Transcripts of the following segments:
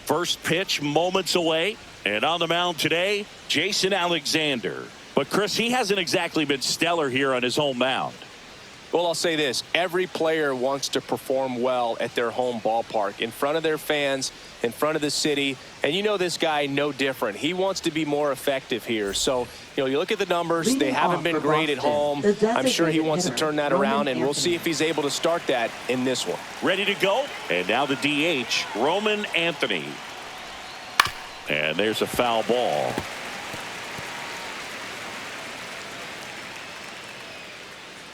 First pitch moments away. And on the mound today, Jason Alexander. But, Chris, he hasn't exactly been stellar here on his home mound. Well, I'll say this. Every player wants to perform well at their home ballpark, in front of their fans, in front of the city. And you know this guy no different. He wants to be more effective here. So, you look at the numbers. They haven't been great at home. I'm sure he wants to turn that around, and we'll see if he's able to start that in this one. Ready to go. And now the DH, Roman Anthony. And there's a foul ball.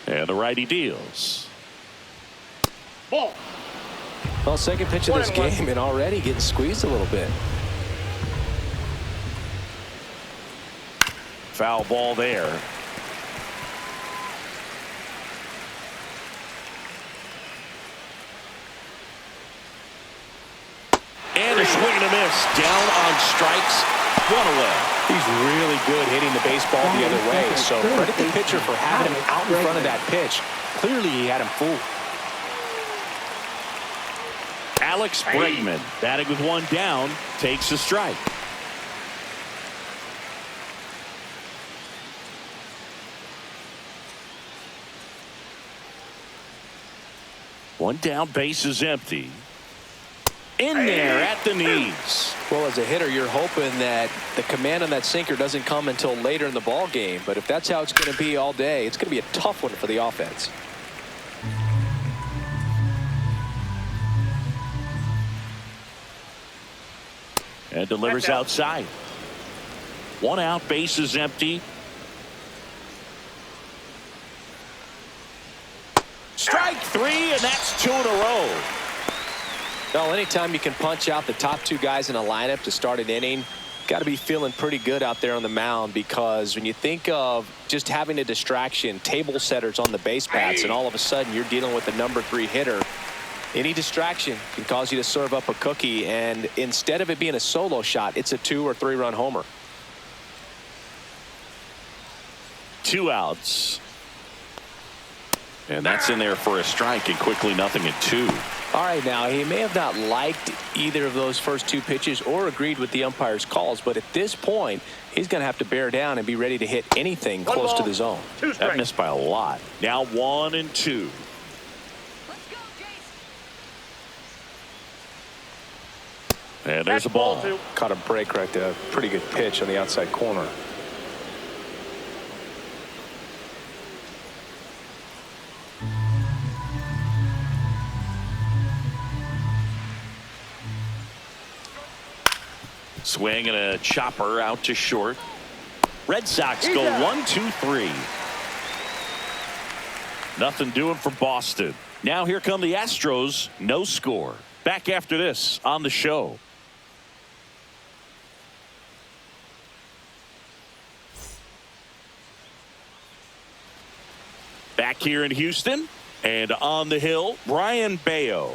And the righty deals. Ball. Well, second pitch of this game and already getting squeezed a little bit. Foul ball there. And a swing and a miss. Down on strikes. One away. He's really good hitting the baseball the other way. So credit the pitcher for having him out in front of that pitch. Clearly he had him fooled. Alex Bregman, batting with one down, takes a strike. One down, base is empty. In there at the knees. Well, as a hitter, you're hoping that the command on that sinker doesn't come until later in the ball game. But if that's how it's going to be all day, it's going to be a tough one for the offense. And delivers outside. One out, base is empty. Strike three, and that's 2 in a row. Well, anytime you can punch out the top two guys in a lineup to start an inning, got to be feeling pretty good out there on the mound, because when you think of just having a distraction, table setters on the base paths, and all of a sudden you're dealing with the number 3 hitter, any distraction can cause you to serve up a cookie, and instead of it being a solo shot, it's a 2 or 3 run homer. 2 outs. And that's in there for a strike, and quickly 0-2. All right, now he may have not liked either of those first 2 pitches or agreed with the umpire's calls, but at this point he's going to have to bear down and be ready to hit anything close to the zone. That missed by a lot. Now 1-2. And there's a ball. Caught a break right there. Pretty good pitch on the outside corner. Swing and a chopper out to short. Red Sox go 1-2-3. Nothing doing for Boston. Now here come the Astros. No score. Back after this on the show. Back here in Houston, and on the hill, Brian Bayo.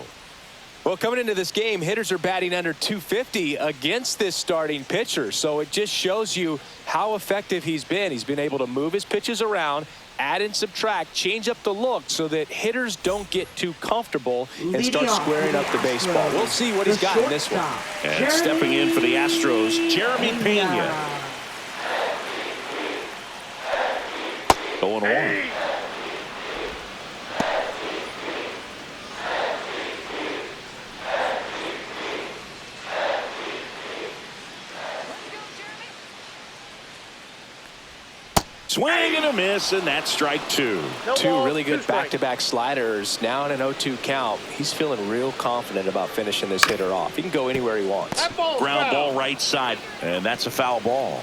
Well, coming into this game, hitters are batting under 250 against this starting pitcher. So it just shows you how effective he's been. He's been able to move his pitches around, add and subtract, change up the look so that hitters don't get too comfortable and start squaring up the baseball. We'll see what he's got in this one. And stepping in for the Astros, Jeremy Pena. 0-1. Swing and a miss, and that's strike 2. 2 really good back-to-back sliders. Now in an 0-2 count. He's feeling real confident about finishing this hitter off. He can go anywhere he wants. Ground ball right side, and that's a foul ball.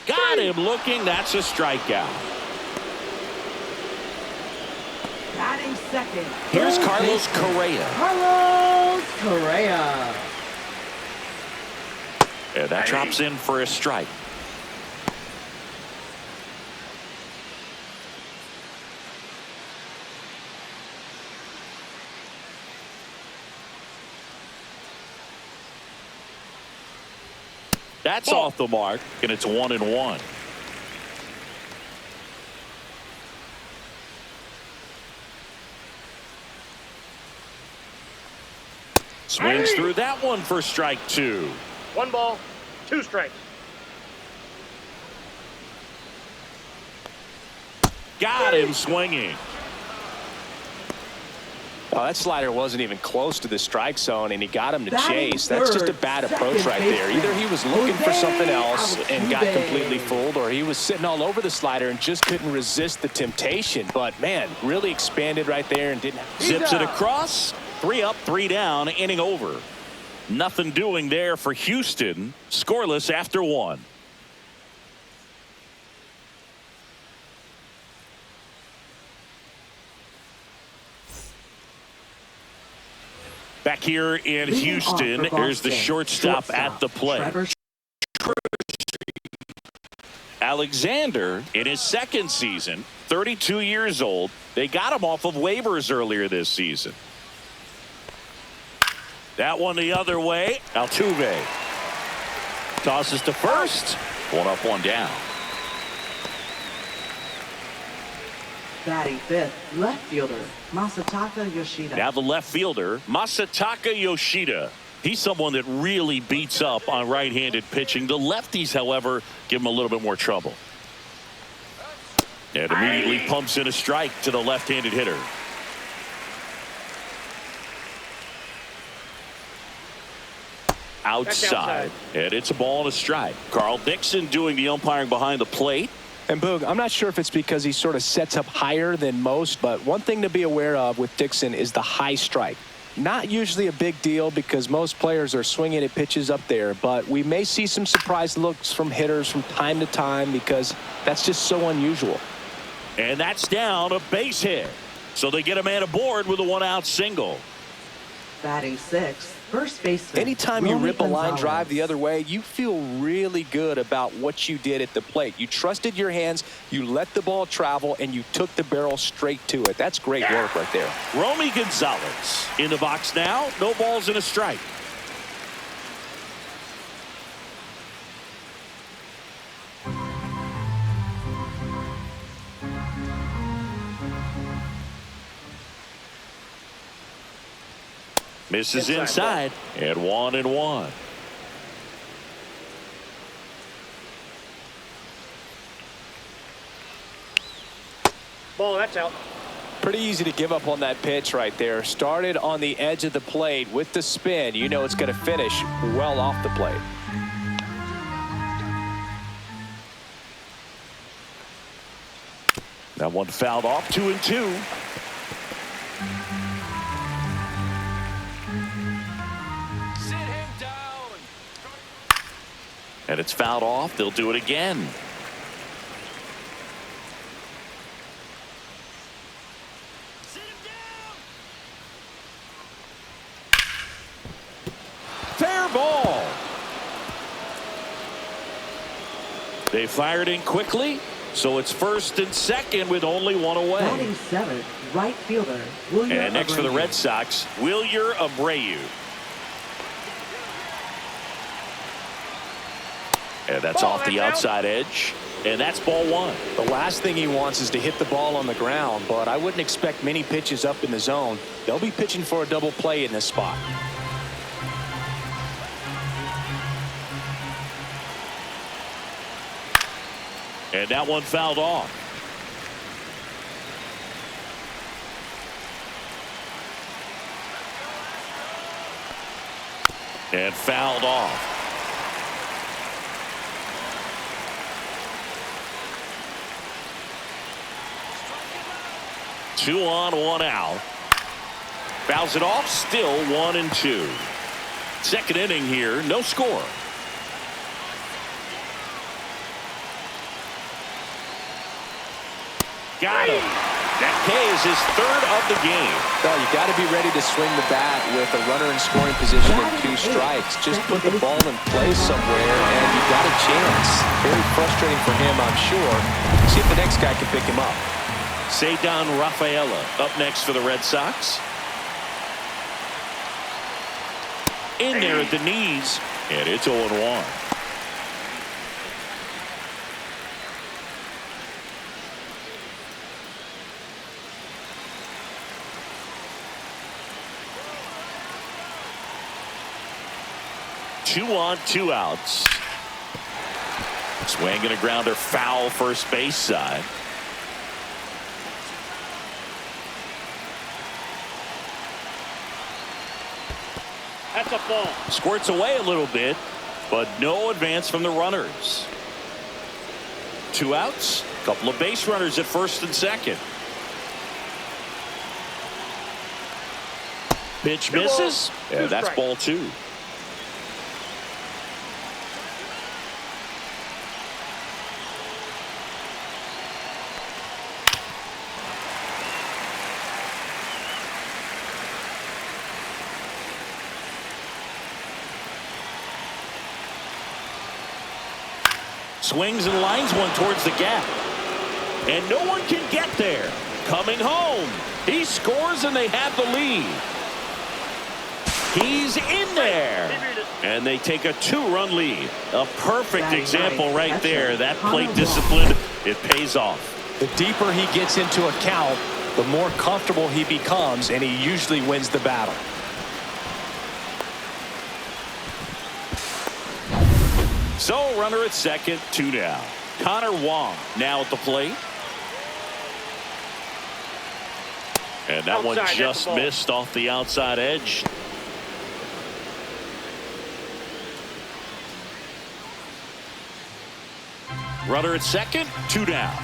Got him looking. That's a strikeout. Batting second. Here's Carlos Correa. Carlos Correa. And that drops in for a strike. That's off the mark, and it's 1-1. Swings through that one for strike 2. 1 ball, 2 strikes. Got him swinging. Oh, that slider wasn't even close to the strike zone, and he got him to Batting chase. That's just a third, bad approach second right there. Either he was looking for something else and got completely fooled, or he was sitting all over the slider and just couldn't resist the temptation. But, man, really expanded right there and didn't. Zips it across. 3 up, 3 down, inning over. Nothing doing there for Houston. Scoreless after 1. Back here in Houston, here's the shortstop at the plate. Alexander, in his second season, 32 years old. They got him off of waivers earlier this season. That one the other way. Altuve tosses to first. 1 up, 1 down. Batting 5th, left fielder, Masataka Yoshida. Now the left fielder, Masataka Yoshida. He's someone that really beats up on right-handed pitching. The lefties, however, give him a little bit more trouble. And immediately pumps in a strike to the left-handed hitter. Outside. And it's a ball and a strike. Carl Dixon doing the umpiring behind the plate. And Boog, I'm not sure if it's because he sort of sets up higher than most, but one thing to be aware of with Dixon is the high strike. Not usually a big deal because most players are swinging at pitches up there, but we may see some surprise looks from hitters from time to time because that's just so unusual. And that's down, a base hit. So they get a man aboard with a 1-out single. Batting 6th, first baseman. Anytime you rip a line Gonzalez. drive the other way, you feel really good about what you did at the plate. You trusted your hands, you let the ball travel, and you took the barrel straight to it. That's great work right there. Romy Gonzalez in the box now. No balls and a strike. Misses inside, and 1-1. Ball, that's out. Pretty easy to give up on that pitch right there. Started on the edge of the plate with the spin. You know it's going to finish well off the plate. That one fouled off, 2-2. And it's fouled off. They'll do it again. Fair ball. They fired in quickly, so it's first and second with only 1 away. Batting 7th, right fielder, William And next for the Abreu. Red Sox, Wilyer Abreu. And that's off the outside edge. And that's ball 1. The last thing he wants is to hit the ball on the ground, but I wouldn't expect many pitches up in the zone. They'll be pitching for a double play in this spot. And that one fouled off. And fouled off. Two on, 1 out. Fouls it off, still 1-2. Second inning here, no score. Got him. That K is his 3rd of the game. Well, you got to be ready to swing the bat with a runner in scoring position and 2 strikes. Just put the ball in place somewhere and you got a chance. Very frustrating for him, I'm sure. See if the next guy can pick him up. Cedar Rafaela up next for the Red Sox. In there at the knees, and it's 0-1. 2 on, 2 outs. Swing and a grounder, foul first base side. That's a ball. Squirts away a little bit, but no advance from the runners. 2 outs, a couple of base runners at first and second. Pitch misses. Yeah, that's ball 2. Swings and lines one towards the gap. And no one can get there. Coming home. He scores and they have the lead. He's in there. And they take a 2-run lead. A perfect example right there. That plate discipline, it pays off. The deeper he gets into a count, the more comfortable he becomes, and he usually wins the battle. So runner at second, 2 down. Connor Wong now at the plate. And that one just missed off the outside edge. Runner at second, 2 down.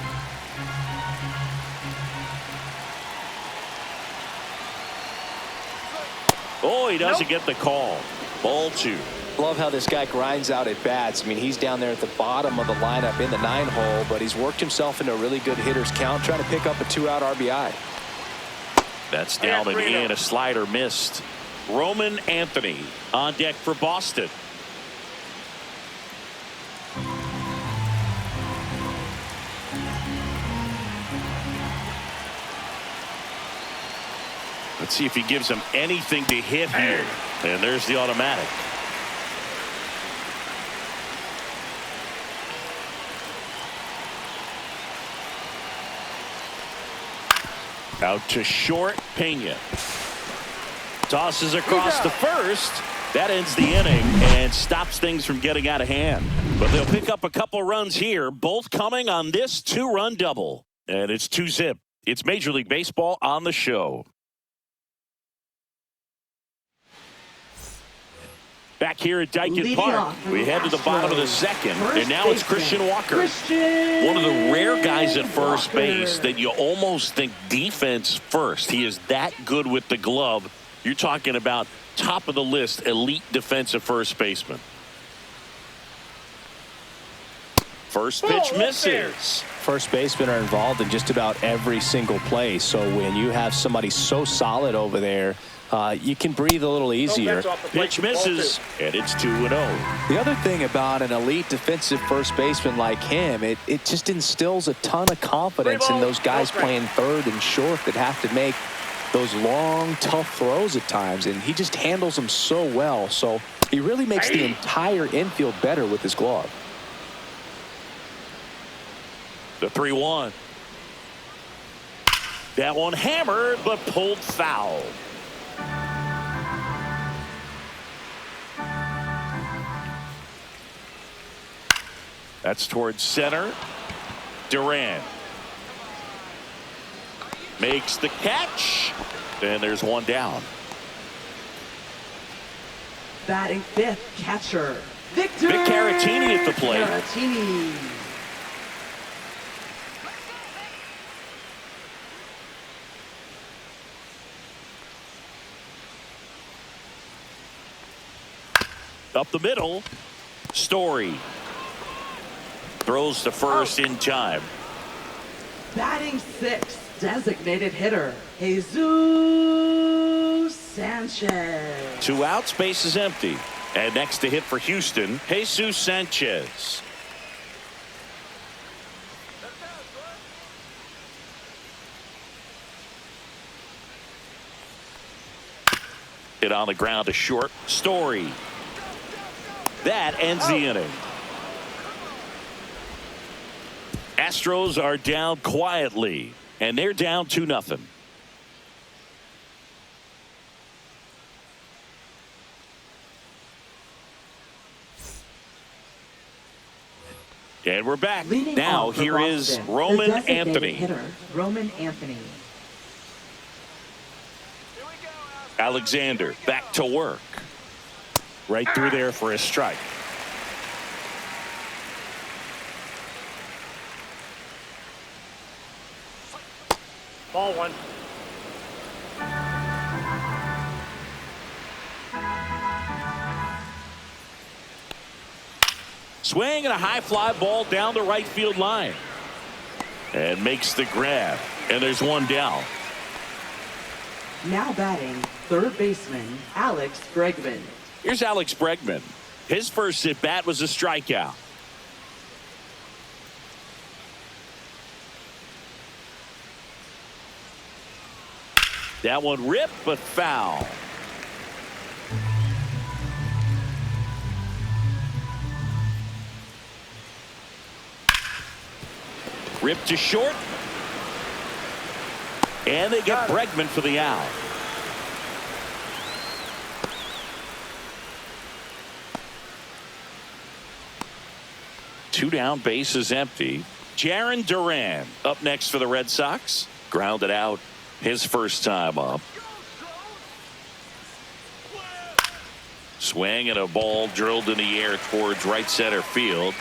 Oh, he doesn't get the call. Ball 2. Love how this guy grinds out at bats. I mean, he's down there at the bottom of the lineup in the 9-hole, but he's worked himself into a really good hitter's count, trying to pick up a 2-out RBI. That's down and in. A slider missed. Roman Anthony on deck for Boston. Let's see if he gives him anything to hit here. And there's the automatic. Out to short, Pena. Tosses across to first. That ends the inning and stops things from getting out of hand. But they'll pick up a couple runs here, both coming on this 2-run double. And it's 2-zip. It's Major League Baseball on the show. Back here at Dyken Park, we head to the bottom of the second, and now it's Christian Walker. One of the rare guys at first base that you almost think defense first. He is that good with the glove. You're talking about top of the list, elite defensive first baseman. First pitch misses. First basemen are involved in just about every single play, so when you have somebody so solid over there, you can breathe a little easier. Pitch misses, and it's 2-0. The other thing about an elite defensive first baseman like him, it just instills a ton of confidence in those guys playing third and short that have to make those long, tough throws at times, and he just handles them so well. So he really makes the entire infield better with his glove. The 3-1. That one hammered, but pulled foul. That's towards center. Duran makes the catch, and there's one down. Batting fifth, catcher Victor Vic Caratini at the plate. Caratini. Up the middle, Story throws to first in time. Batting sixth, designated hitter Jesus Sanchez. 2 outs, base is empty. And next to hit for Houston, Jesus Sanchez. Hit on the ground to short. Story. That ends the inning. Astros are down quietly, and they're down 2-0. And we're back. Leading Now off for here Boston, is the Roman designated Anthony. hitter, Roman Anthony. Alexander back to work. Right through there for a strike. Ball one. Swing and a high fly ball down the right field line. And makes the grab. And there's one down. Now batting, third baseman, Alex Bregman. Here's Alex Bregman. His first at bat was a strikeout. That one ripped, but foul. Ripped to short. And they get Bregman for the out. Two down, bases empty. Jarren Duran up next for the Red Sox. Grounded out his first time up. Swing and a ball drilled in the air towards right center field.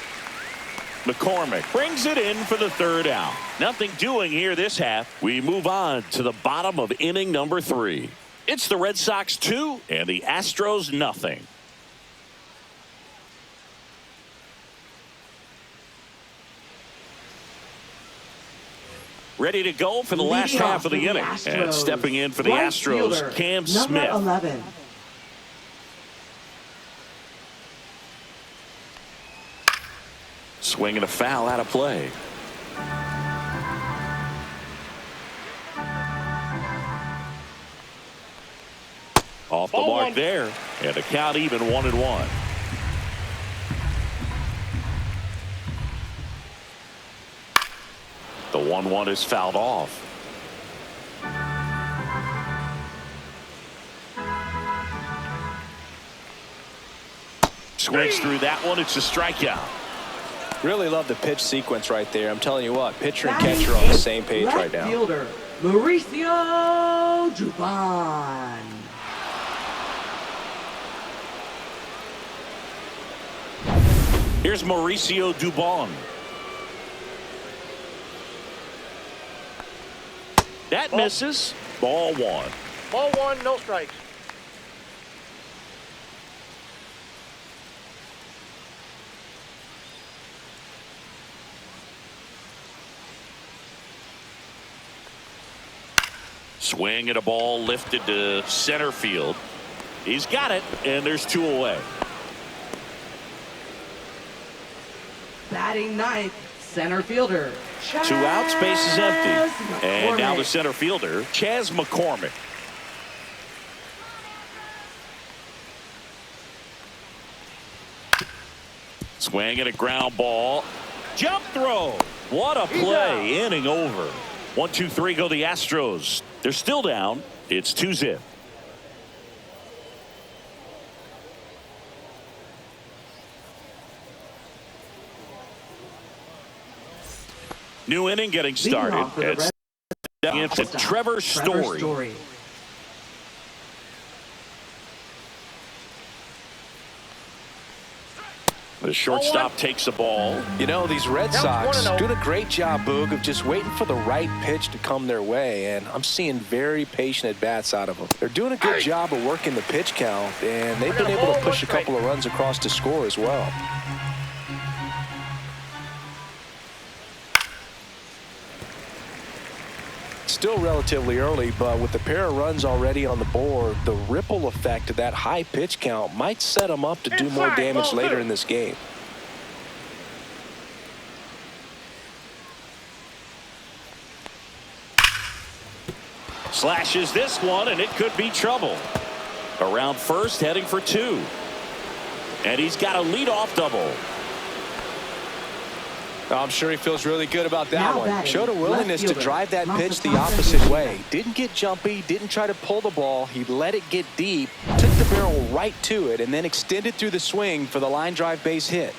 McCormick brings it in for the third out. Nothing doing here this half. We move on to the bottom of inning number 3. It's the Red Sox 2 and the Astros nothing. Ready to go for the last Leading half off of the for inning. And Astros, stepping in for the right Astros, fielder, Cam number Smith. 11. Swinging a foul out of play. Off the Ball mark one. there. And the count even 1-1. The 1-1 is fouled off. Swings through that one. It's a strikeout. Really love the pitch sequence right there. I'm telling you what, pitcher and Batting catcher are on the eighth, same page left right now. Fielder, Mauricio Dubon. Here's Mauricio Dubon. That misses. Ball 1. Ball one, no strikes. Swing and a ball lifted to center field. He's got it, and there's 2 away. Batting ninth, center fielder. 2 outs, base is empty. Chas And now the McCormick. center fielder, Chas McCormick. Swing and a ground ball. Jump throw. What a play. Inning over. 1-2-3 go the Astros. They're still down. It's 2-0. New inning getting Leading started. off for the It's against Sox, Trevor Story. The shortstop takes the ball. You know, these Red That was Sox 1-0. doing a great job, Boog, of just waiting for the right pitch to come their way, and I'm seeing very patient at-bats out of them. They're doing a good job of working the pitch count, and they've been able to push a couple of runs across to score as well. Still relatively early, but with the pair of runs already on the board, the ripple effect of that high pitch count might set them up to do more damage later in this game. Slashes this one, and it could be trouble. Around first, heading for 2. And he's got a leadoff double. I'm sure he feels really good about that Now one. batting, Showed a willingness to left fielder, drive that pitch the Masataka opposite Yuki. way. Didn't get jumpy, didn't try to pull the ball. He let it get deep, took the barrel right to it, and then extended through the swing for the line drive base hit.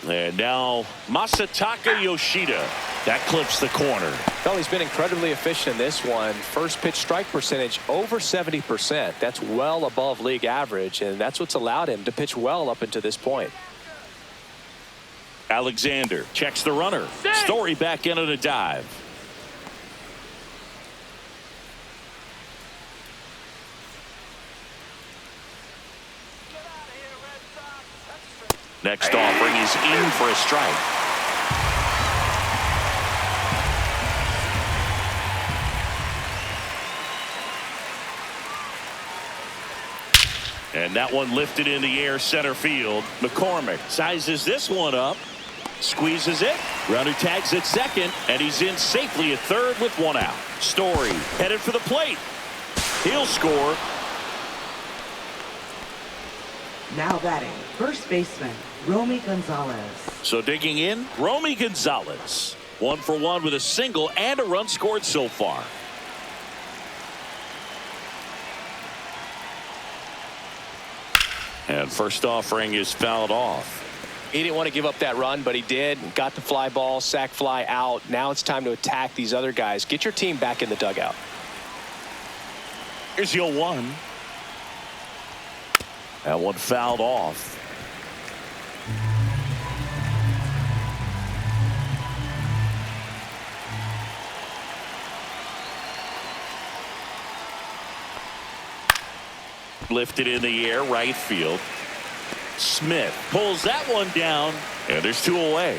And now Masataka Yoshida. That clips the corner. Well, he's been incredibly efficient in this one. First pitch strike percentage over 70%. That's well above league average, and that's what's allowed him to pitch well up until this point. Alexander checks the runner. Story back in on a dive. Next offering is in for a strike. And that one lifted in the air center field. McCormick sizes this one up. Squeezes it. Runner tags at second. And he's in safely at third with one out. Story headed for the plate. He'll score. Now batting, first baseman, Romy Gonzalez. So digging in, Romy Gonzalez. 1 for 1 with a single and a run scored so far. And first offering is fouled off. He didn't want to give up that run, but he did. Got the fly ball, sac fly out. Now it's time to attack these other guys. Get your team back in the dugout. Here's the 0-1. That one fouled off. Lifted in the air, right field. Smith pulls that one down, and there's 2 away.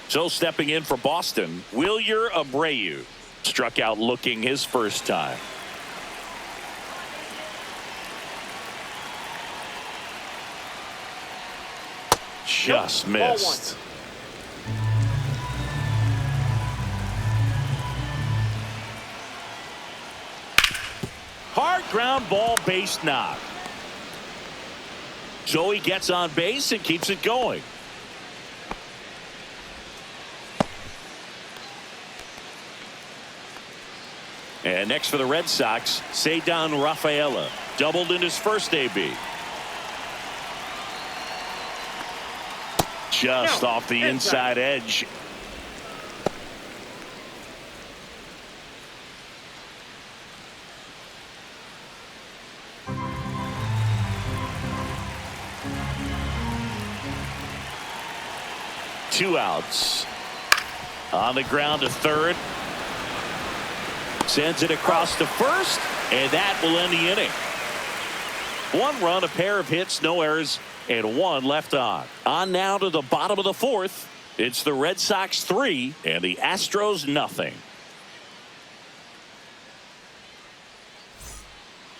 So stepping in for Boston, Wilyer Abreu. Struck out looking his first time. Just missed. Hard ground ball, base knock. Joey gets on base and keeps it going. And next for the Red Sox, Ceddanne Rafaela. Doubled in his first AB. Just off the inside edge. Two outs. On the ground to third. Sends it across to first, and that will end the inning. 1 run, a pair of hits, no errors, and 1 left on. On now to the bottom of the 4th. It's the Red Sox 3 and the Astros nothing.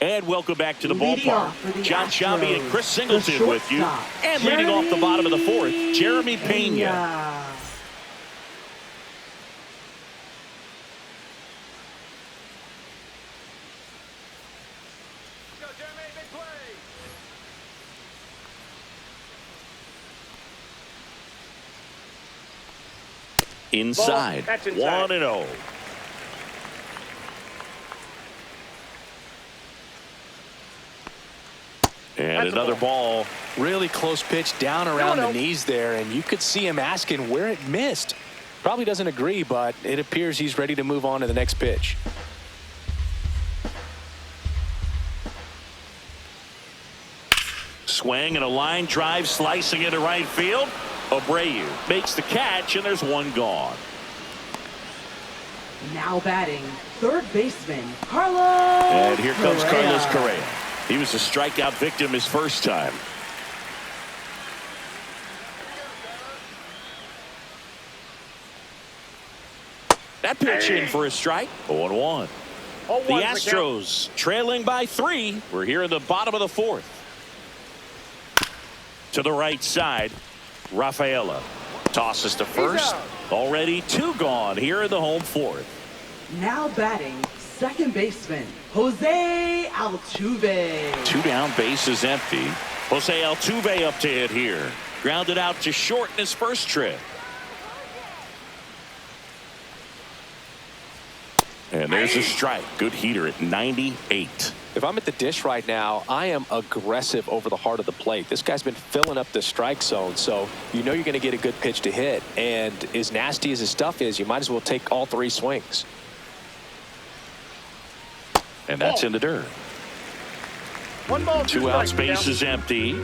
And welcome back to the ballpark. John Shambi and Chris Singleton with you. And leading off the bottom of the 4th, Jeremy Pena. Inside, 1-0. And another ball. Really close pitch down around the knees there, and you could see him asking where it missed. Probably doesn't agree, but it appears he's ready to move on to the next pitch. Swing and a line drive slicing into right field. Abreu makes the catch, and there's 1 gone. Now batting, third baseman, Carlos And here comes Correa. Carlos Correa. He was a strikeout victim his first time. That pitch in for a strike. 0-1. The Astros trailing by 3. We're here in the bottom of the 4th. To the right side, Rafaela tosses to first. Already 2 gone here in the home 4th. Now batting, second baseman, Jose Altuve. 2 down, bases empty. Jose Altuve up to hit here. Grounded out to short in his first trip. And there's a strike. Good heater at 98. If I'm at the dish right now, I am aggressive over the heart of the plate. This guy's been filling up the strike zone, so you know you're going to get a good pitch to hit. And as nasty as his stuff is, you might as well take all 3 swings. And that's in the dirt. 1 ball, 2 2 out, strikes. space is empty.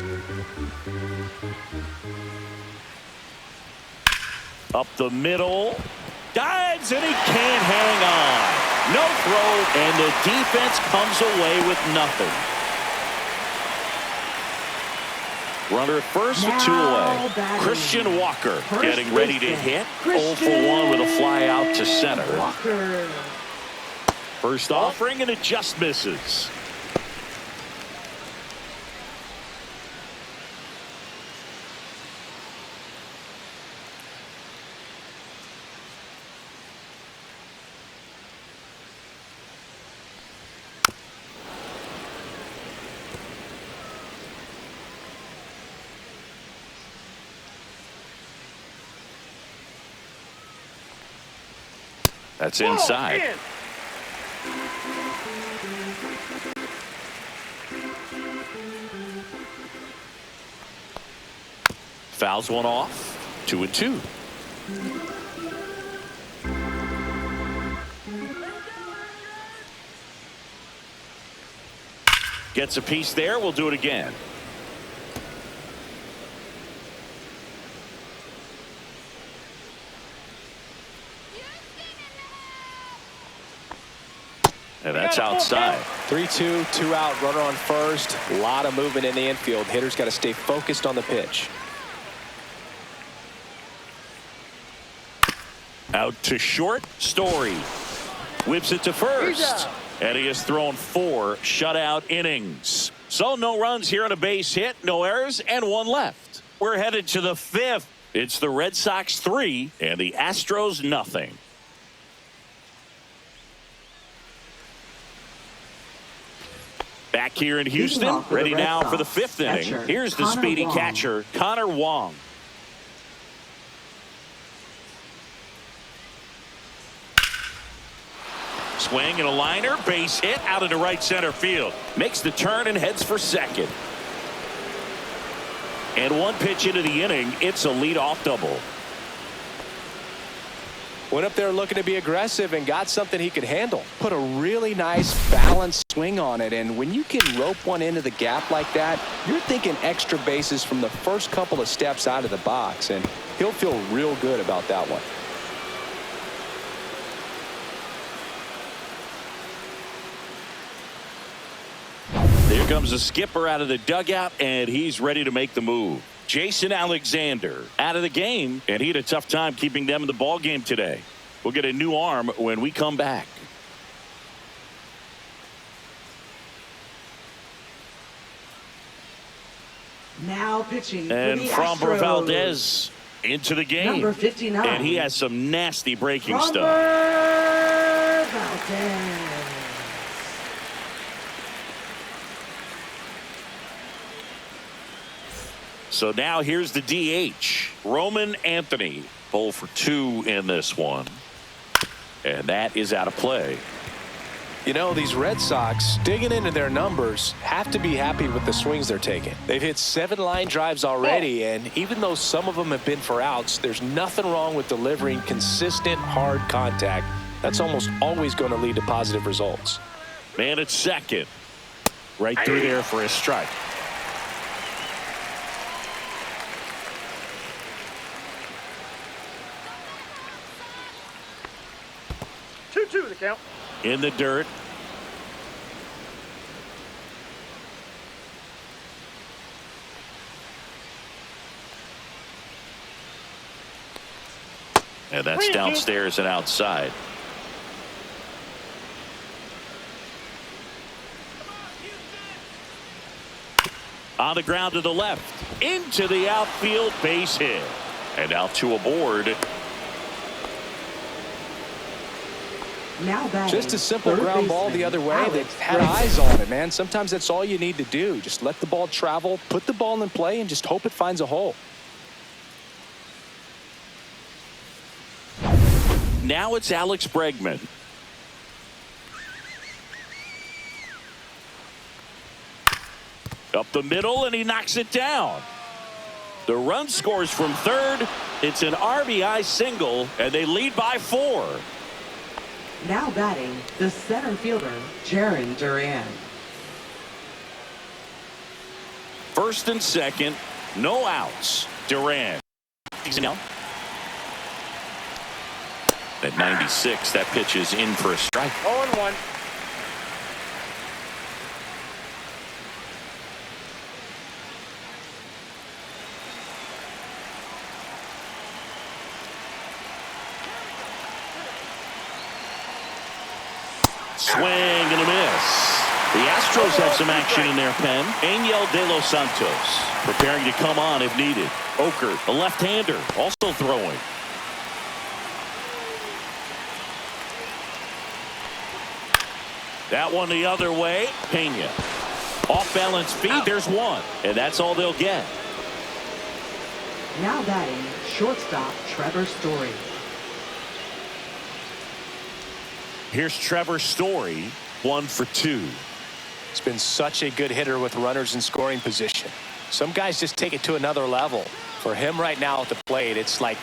Up the middle. Dives, and he can't hang on. No throw, and the defense comes away with nothing. Runner at first with 2 away. batting. Christian Walker First getting ready to baseman. hit. 0 Christian for 1 with a fly out to center. Walker. First offering, and it just misses. That's inside. In. Fouls one off. 2-2. Gets a piece there. We'll do it again. And that's outside. 3-2, 2 out, runner on first. A lot of movement in the infield. Hitter's got to stay focused on the pitch. Out to short. Story whips it to first, and he has thrown 4 shutout innings. So no runs here on a base hit, no errors, and 1 left. We're headed to the 5th. It's the Red Sox 3 and the Astros nothing. Back here in Houston, ready now for the 5th inning. Here's the speedy catcher, Connor Wong. Swing and a liner, base hit out into right center field. Makes the turn and heads for second. And 1 pitch into the inning, it's a leadoff double. Went up there looking to be aggressive and got something he could handle. Put a really nice balanced swing on it, and when you can rope one into the gap like that, you're thinking extra bases from the first couple of steps out of the box, and he'll feel real good about that one. Here comes the skipper out of the dugout, and he's ready to make the move. Jason Alexander out of the game, and he had a tough time keeping them in the ball game today. We'll get a new arm when we come back. Now pitching And for the Framber Astros. Valdez into the game. Number 59. And he has some nasty breaking Framber stuff. Valdez. So now here's the DH. Roman Anthony. 0 for 2 in this one. And that is out of play. You know, these Red Sox, digging into their numbers, have to be happy with the swings they're taking. They've hit 7 line drives already, and even though some of them have been for outs, there's nothing wrong with delivering consistent, hard contact. That's almost always going to lead to positive results. Man at second. Right through there for a strike. Two the count. In the dirt. And that's downstairs and outside. On the ground to the left. Into the outfield, base hit. And out to a board. Now batting, Just a simple third ground ball baseman, the other way. Alex They've had Bregman. eyes on it, man. Sometimes that's all you need to do. Just let the ball travel, put the ball in play, and just hope it finds a hole. Now it's Alex Bregman. Up the middle, and he knocks it down. The run scores from third. It's an RBI single, and they lead by 4. Now batting, the center fielder, Jarren Duran. First and second, no outs. Duran. At 96, that pitch is in for a strike. 0-1. Swing and a miss. The Astros have some action in their pen. Angel de los Santos preparing to come on if needed. Oker, a left-hander, also throwing. That one the other way. Pena. Off-balance speed, there's one. And that's all they'll get. Now batting, shortstop, Trevor Story. Here's Trevor Story, 1 for 2. He's been such a good hitter with runners in scoring position. Some guys just take it to another level. For him right now at the plate, it's like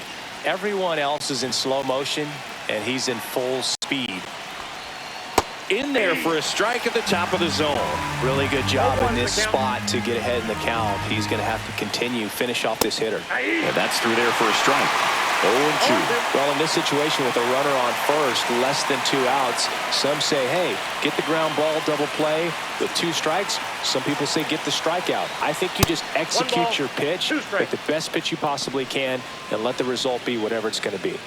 everyone else is in slow motion, and he's in full speed. In there for a strike at the top of the zone. Really good job in this spot to get ahead in the count. He's going to have to continue, finish off this hitter. And that's through there for a strike. 0-2. Well, in this situation with a runner on first, less than 2 outs, some say, hey, get the ground ball, double play with 2 strikes. Some people say get the strikeout. I think you just execute your pitch, make the best pitch you possibly can, and let the result be whatever it's going to be.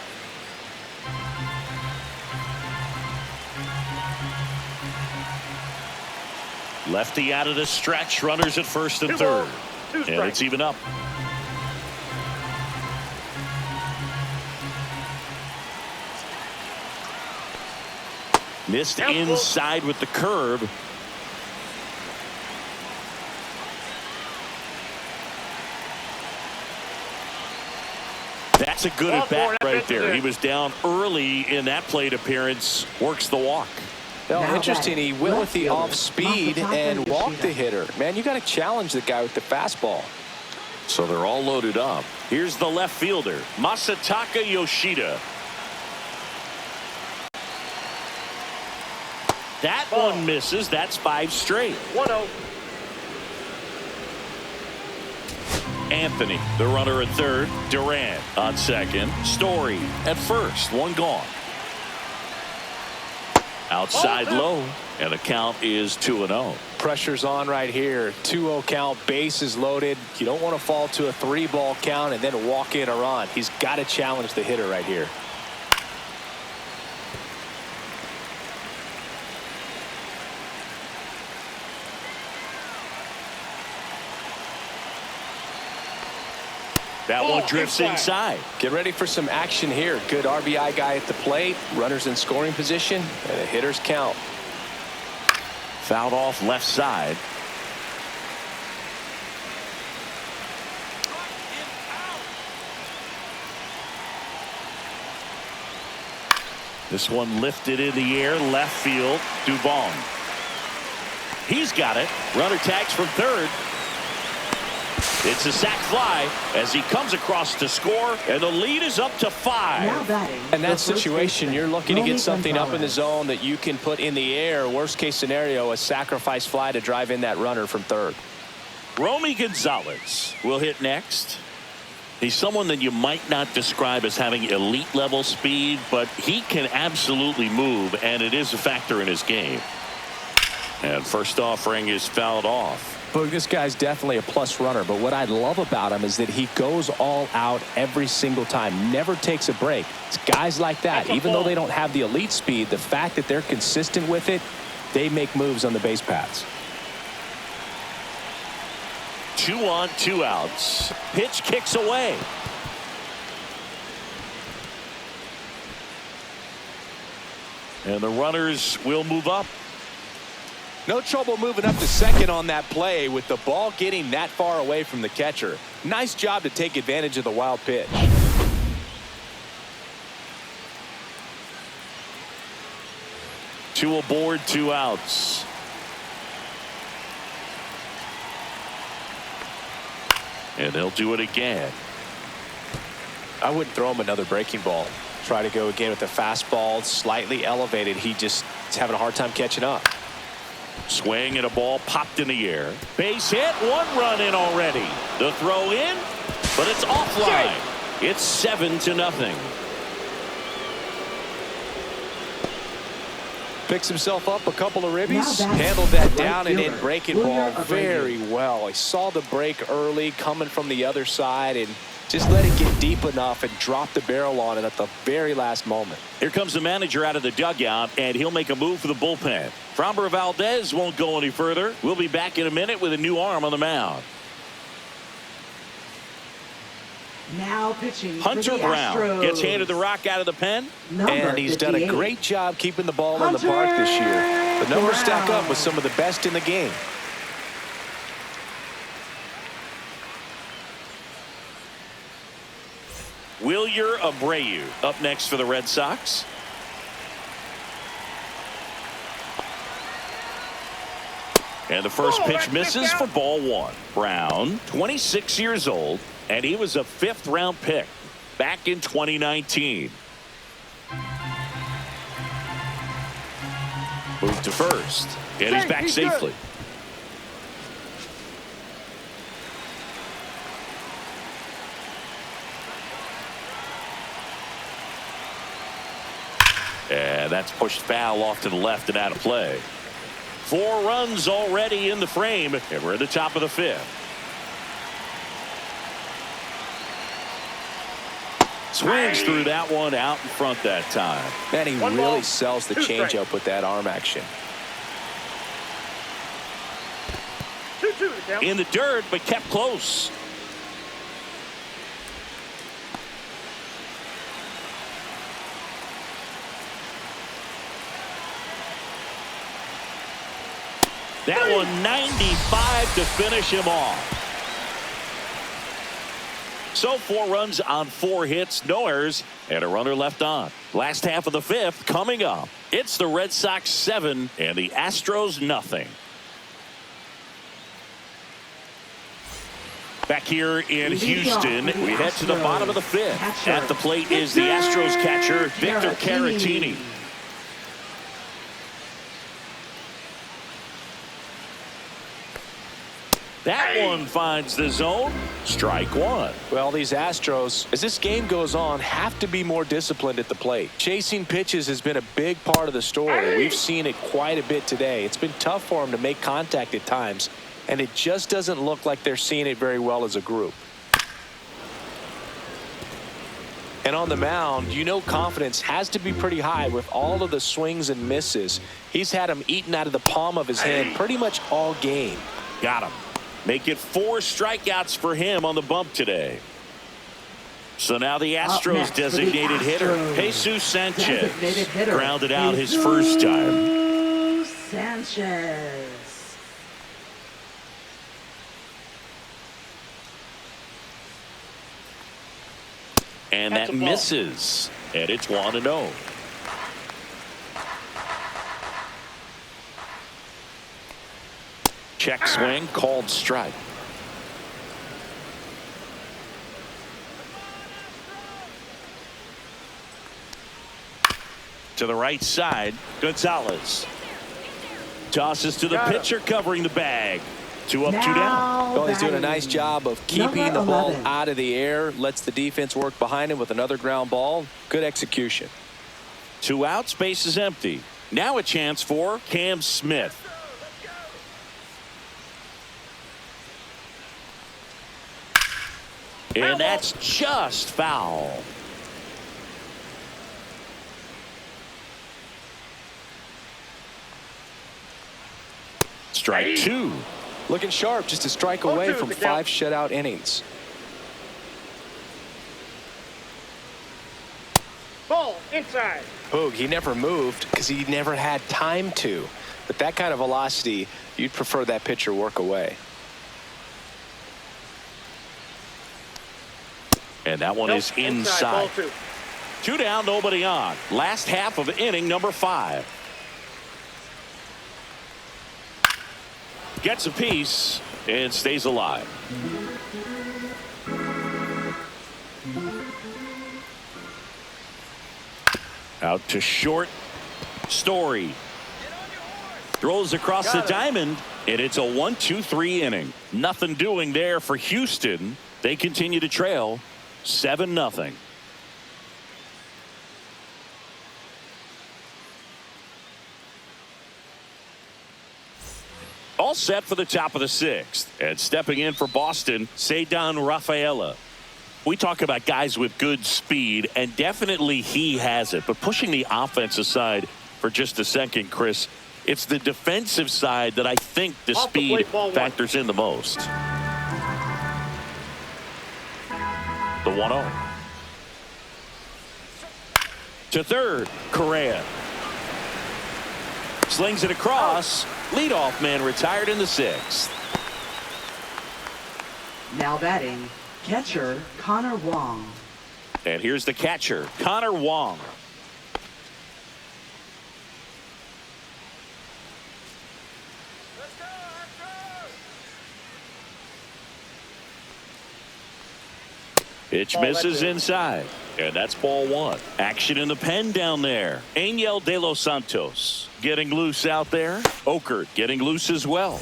Lefty out of the stretch, runners at first and third. And it's even up. Missed inside with the curve. That's a good at bat right there. He was down early in that plate appearance. Works the walk. Well, interesting. He went with the off speed and walked the hitter. Man, you got to challenge the guy with the fastball. So they're all loaded up. Here's the left fielder, Masataka Yoshida. That one misses. That's 5 straight. 1-0. Anthony, the runner at third. Duran on second. Story at first. One gone. Outside low, and the count is 2-0. Pressure's on right here. 2-0 count, bases loaded. You don't want to fall to a 3-ball count and then walk in a run. He's got to challenge the hitter right here. That one drifts inside. Get ready for some action here. Good RBI guy at the plate. Runners in scoring position. And a hitter's count. Fouled off left side. This one lifted in the air. Left field. Dubon. He's got it. Runner tags from third. It's a sac fly as he comes across to score, and the lead is up to 5. Now batting, in that situation, you're looking to get something up in the zone that you can put in the air. Worst case scenario, a sacrifice fly to drive in that runner from third. Romy Gonzalez will hit next. He's someone that you might not describe as having elite level speed, but he can absolutely move, and it is a factor in his game. And first offering is fouled off. But this guy's definitely a plus runner, but what I love about him is that he goes all out every single time, never takes a break. It's guys like that, even though they don't have the elite speed, the fact that they're consistent with it, they make moves on the base paths. 2 on, 2 outs. Pitch kicks away. And the runners will move up. No trouble moving up to second on that play with the ball getting that far away from the catcher. Nice job to take advantage of the wild pitch. Two aboard, 2 outs. And they'll do it again. I wouldn't throw him another breaking ball. Try to go again with the fastball slightly elevated. He just is having a hard time catching up. Swing and a ball popped in the air. Base hit, 1 run in already. The throw in, but it's offline. It's 7-0. Picks himself up a couple of ribbies. Handled that down and in breaking ball very well. He saw the break early coming from the other side and just let it get deep enough and drop the barrel on it at the very last moment. Here comes the manager out of the dugout, and he'll make a move for the bullpen. Framber Valdez won't go any further. We'll be back in a minute with a new arm on the mound. Now pitching Hunter for the Brown Astros. gets handed the rock out of the pen. And he's done a great job keeping the ball in the park this year. The numbers stack up with some of the best in the game. Wilyer Abreu up next for the Red Sox. And the first pitch misses for ball 1. Brown, 26 years old, and he was a 5th-round pick back in 2019. Moved to first, and he's back safely. And that's pushed foul off to the left and out of play. 4 runs already in the frame, and we're at the top of the 5th. Swings through that one out in front that time. Man, he really sells the changeup with that arm action. 2-2 the count. In the dirt, but kept close. That one 95 to finish him off. So 4 runs on 4 hits, no errors, and a runner left on. Last half of the 5th coming up. It's the Red Sox 7 and the Astros nothing. Back here in Houston, we head to the bottom of the 5th. At the plate is the Astros catcher, Victor Caratini. That one finds the zone. Strike 1. Well, these Astros, as this game goes on, have to be more disciplined at the plate. Chasing pitches has been a big part of the story. We've seen it quite a bit today. It's been tough for them to make contact at times, and it just doesn't look like they're seeing it very well as a group. And on the mound, you know confidence has to be pretty high with all of the swings and misses. He's had them eaten out of the palm of his hand pretty much all game. Got him. Make it 4 strikeouts for him on the bump today. So now the Astros designated hitter, Jesus Sanchez, grounded out his first time. Sanchez. And that misses. And it's 1-0. Check swing, called strike. To the right side, Gonzalez. Tosses to the pitcher covering the bag. 2 up, 2 down. Well, he's doing a nice job of keeping the ball out of the air. Lets the defense work behind him with another ground ball. Good execution. 2 outs, base is empty. Now a chance for Cam Smith. And that's just foul. Strike 2. Looking sharp, just a strike away from 5 shutout innings. Ball inside. Boog, he never moved because he never had time to. But that kind of velocity, you'd prefer that pitcher work away. And that one is inside. 2 down, nobody on. Last half of inning number 5. Gets a piece and stays alive. Out to short. Story throws across the diamond, and it's a 1-2-3 inning. Nothing doing there for Houston. They continue to trail 7-0. All set for the top of the 6th, and stepping in for Boston, Ceddanne Rafaela. We talk about guys with good speed, and definitely he has it. But pushing the offense aside for just a second, Chris, it's the defensive side that I think the speed factors in the most. The 1-0. To third, Correa. Slings it across. Leadoff man retired in the 6th. Now batting, catcher Connor Wong. And here's the catcher, Connor Wong. Pitch misses inside, and that's ball 1. Action in the pen down there. Angel De Los Santos getting loose out there. Okert getting loose as well.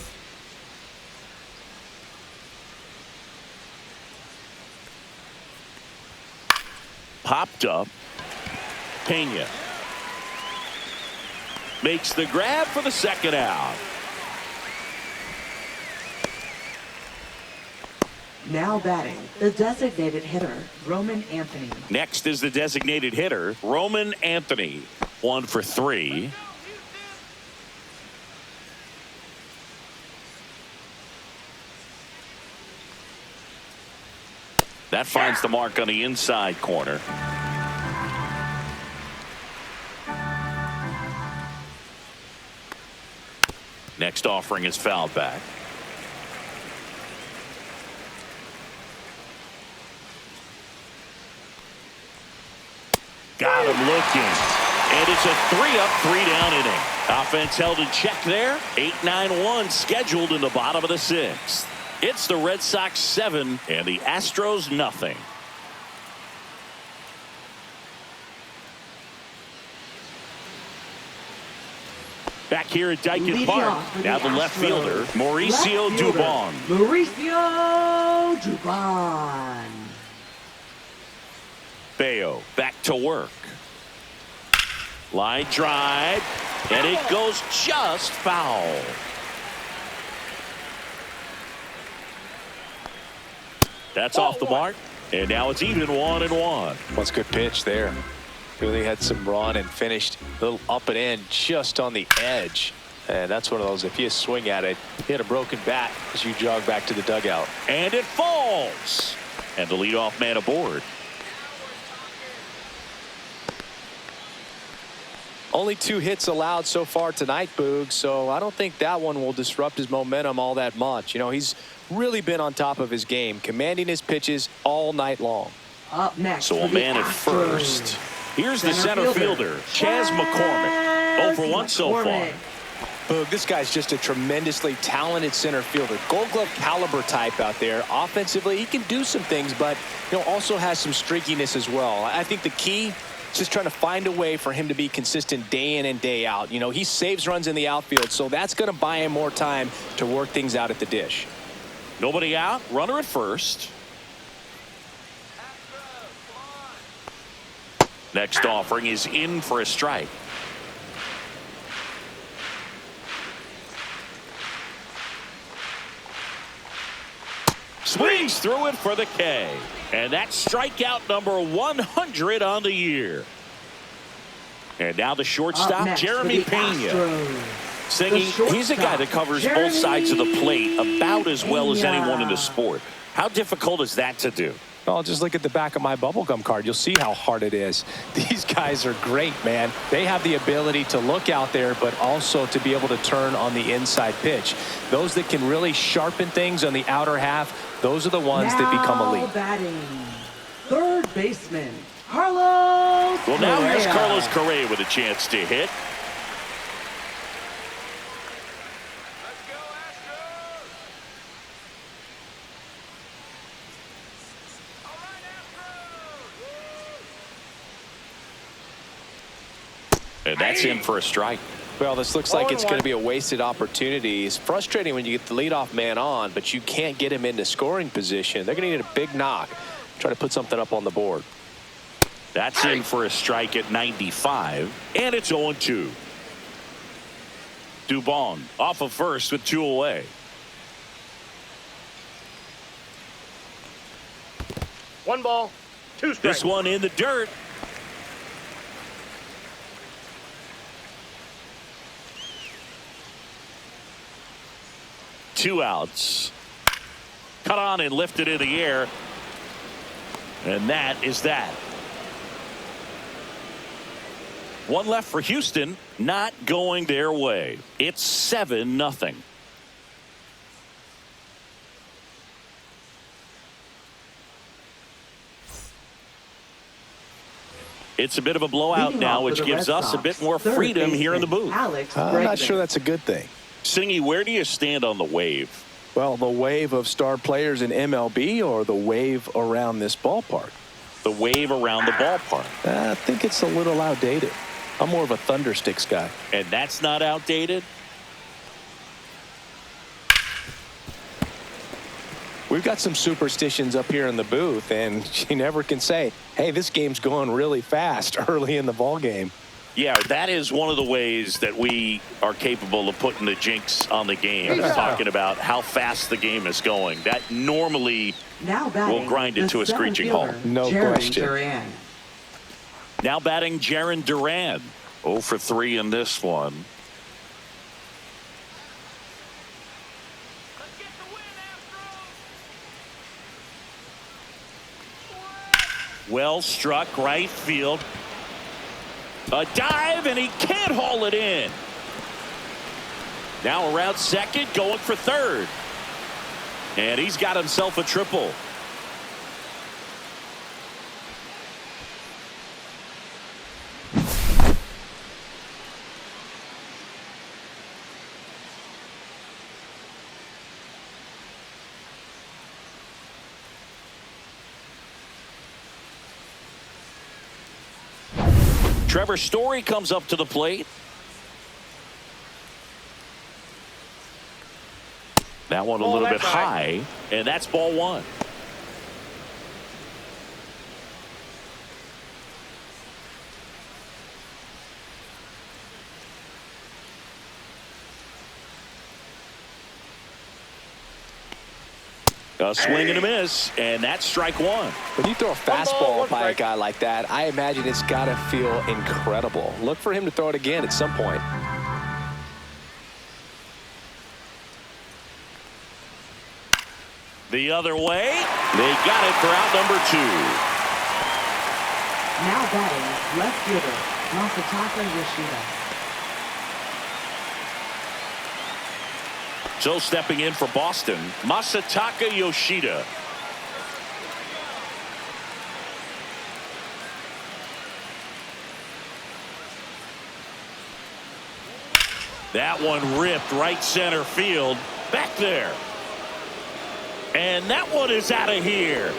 Popped up. Pena makes the grab for the second out. Now batting, the designated hitter, Roman Anthony. Next is the designated hitter, Roman Anthony. 1 for 3. That finds the mark on the inside corner. Next offering is fouled back. Got him looking. And it's a 3-up, 3-down inning. Offense held in check there. 8-9-1 scheduled in the bottom of the 6th. It's the Red Sox 7 and the Astros nothing. Back here at Dyken Park. Now the left fielder, Mauricio Dubon. Mauricio Dubon. Bayo back to work. Line drive, and it goes just foul. That's off the mark, and now it's even 1-1. What's a good pitch there. Really had some run and finished a little up and in just on the edge. And that's one of those, if you swing at it, hit a broken bat as you jog back to the dugout. And it falls. And the leadoff man aboard. Only 2 hits allowed so far tonight, Boog, so I don't think that one will disrupt his momentum all that much. You know, he's really been on top of his game, commanding his pitches all night long. Up next, so a man at first. Here's the center fielder, Chas McCormick. 0 for 1 so far. Boog, this guy's just a tremendously talented center fielder. Gold Glove caliber type out there. Offensively, he can do some things, but also has some streakiness as well. I think the key is just trying to find a way for him to be consistent day in and day out. He saves runs in the outfield, so that's going to buy him more time to work things out at the dish. Nobody out, runner at first. Next offering is in for a strike. Swings through it for the K. And that's strikeout number 100 on the year. And now the shortstop, Jeremy Pena. Singing, he's a guy that covers both sides of the plate about as well as anyone in the sport. How difficult is that to do? Well, just look at the back of my bubblegum card. You'll see how hard it is. These guys are great, man. They have the ability to look out there, but also to be able to turn on the inside pitch. Those that can really sharpen things on the outer half, those are the ones that become elite. Batting, third baseman, Carlos Well, now Correa. here's Carlos Correa with a chance to hit. And that's in for a strike. Well, this looks like it's going to be a wasted opportunity. It's frustrating when you get the leadoff man on, but you can't get him into scoring position. They're going to need a big knock. Try to put something up on the board. That's in for a strike at 95, and it's 0-2. Dubon off of first with 2 away. One ball, 2 strikes. This one in the dirt. Two outs. Cut on and lifted in the air. And that is that. One left for Houston, not going their way. It's 7-0. It's a bit of a blowout now, which gives us a bit more freedom here in the booth. I'm not sure that's a good thing. Singy, where do you stand on the wave? Well, the wave of star players in MLB or the wave around this ballpark? The wave around the ballpark. I think it's a little outdated. I'm more of a thundersticks guy. And that's not outdated? We've got some superstitions up here in the booth, and you never can say, hey, this game's going really fast early in the ball game. Yeah, that is one of the ways that we are capable of putting the jinx on the game. Talking about how fast the game is going. That normally will grind it to a screeching halt. No question. Duran. Now batting Jarren Duran. 0 for 3 in this one. Well struck right field. A dive, and he can't haul it in. Now around second, going for third. And he's got himself a triple. Trevor Story comes up to the plate. That one a little bit high, and that's ball 1. A swing and a miss, and that's strike 1. When you throw a fastball by a guy like that, I imagine it's got to feel incredible. Look for him to throw it again at some point. The other way. They got it for out number 2. Now batting left fielder Masataka Yoshida. So stepping in for Boston, Masataka Yoshida. That one ripped right center field. Back there. And that one is out of here.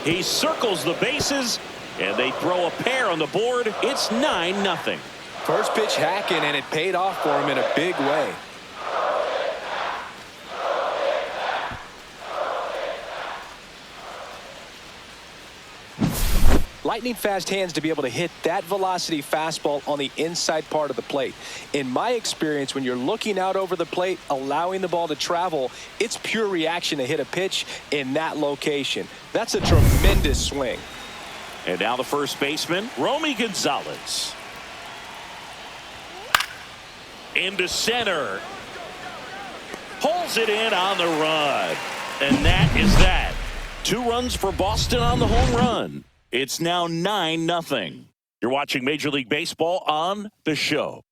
He circles the bases, and they throw a pair on the board. It's 9-0. First pitch hacking, and it paid off for him in a big way. Lightning fast hands to be able to hit that velocity fastball on the inside part of the plate. In my experience, when you're looking out over the plate, allowing the ball to travel, it's pure reaction to hit a pitch in that location. That's a tremendous swing. And now the first baseman, Romy Gonzalez. Into center. Pulls it in on the run. And that is that. 2 runs for Boston on the home run. It's now 9-0. You're watching Major League Baseball on The Show.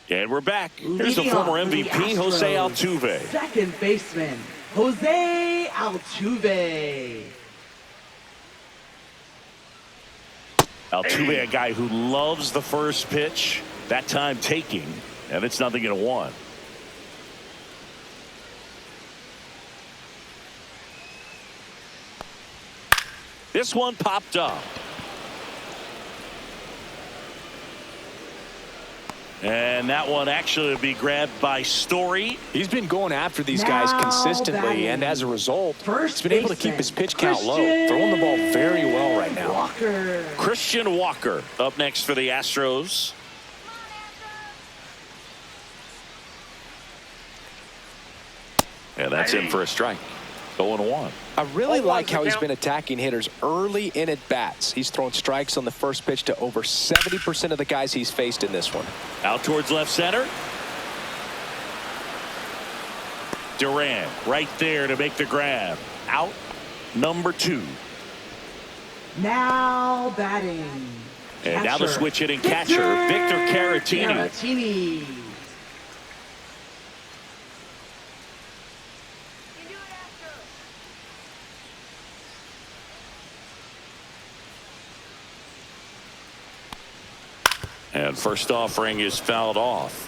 And we're back. Here's the former MVP, Jose Altuve. Second baseman, Jose Altuve. Altuve, a guy who loves the first pitch, that time taking, and it's 0-1. This one popped up. And that one actually will be grabbed by Story. He's been going after these guys consistently, and as a result, he's been able to keep his pitch count low. Throwing the ball very well right now. Christian Walker up next for the Astros. And that's in for a strike. 0-1. I really like how he's been attacking hitters early in at bats. He's thrown strikes on the first pitch to over 70% of the guys he's faced in this one. Out towards left center. Duran right there to make the grab. Out number 2. Now batting. And now the switch hitting catcher, Victor Caratini. And first offering is fouled off.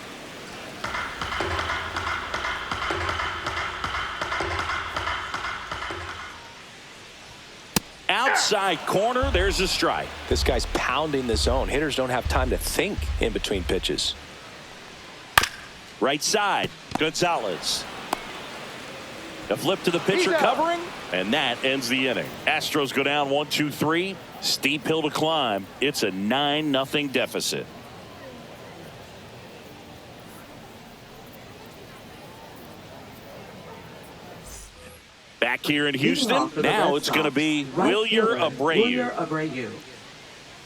Outside corner, there's a strike. This guy's pounding the zone. Hitters don't have time to think in between pitches. Right side, Gonzalez. A flip to the pitcher covering, and that ends the inning. Astros go down 1-2-3. Steep hill to climb. It's a 9-0 deficit. Back here in Houston, now it's going to be Wilyer Abreu.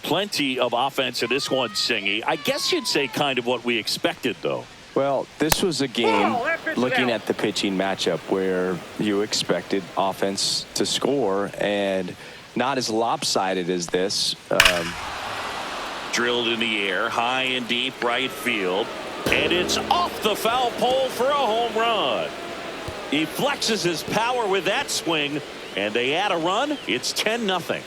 Plenty of offense in this one, Singy. I guess you'd say kind of what we expected, though. Well, this was a game, looking at the pitching matchup, where you expected offense to score, and not as lopsided as this. Drilled in the air, high and deep right field, and it's off the foul pole for a home run. He flexes his power with that swing, and they add a run. It's 10-0.